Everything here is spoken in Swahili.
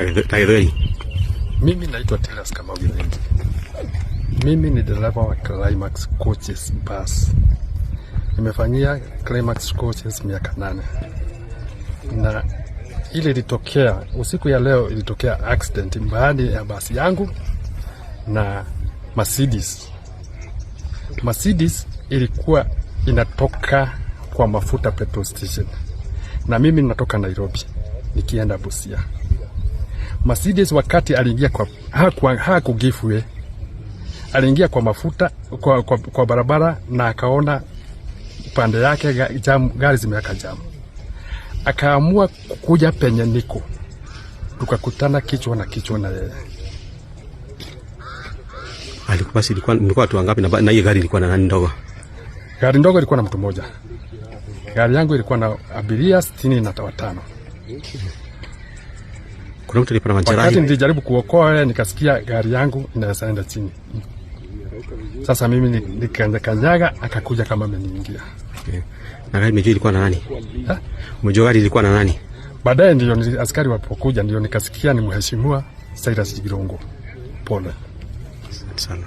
Taidheri. Mimi naitwa Tilas Kamau Githinji. Mimi ni dereva wa Climax Coaches Bus. Nimefanyia Climax Coaches miaka 8. Na ile ilitokea usiku ya leo, ilitokea accident baada ya basi yangu na Mercedes. Mercedes ilikuwa inatoka kwa mafuta petrol station. Na mimi natoka Nairobi nikienda Busia. Mercedes wakati aliingia kwa hakugiveaway, aliingia kwa mafuta kwa barabara na akaona pande yake gari zimeweka jam. Akaamua kuja penye niko. Tukakutana kichwa na kichwa na yeye. Alikuwa basi ilikuwa watu wangapi na hiyo gari ilikuwa na nani ndogo? Gari ndogo ilikuwa na mtu mmoja. Gari yangu ilikuwa na abiria 65. Kuna mtu alipata majeraha. Wakati nilijaribu kuokoa nikasikia gari yangu inaenda chini. Sasa mimi nikanyaga, akakuja kama ameniingia. Okay. Na gari imejua ilikuwa na nani? Umejua gari ilikuwa na nani? Baadaye ndio askari walipokuja ndio nikasikia ni mheshimiwa Cyrus Jirongo. Pole. Asante sana.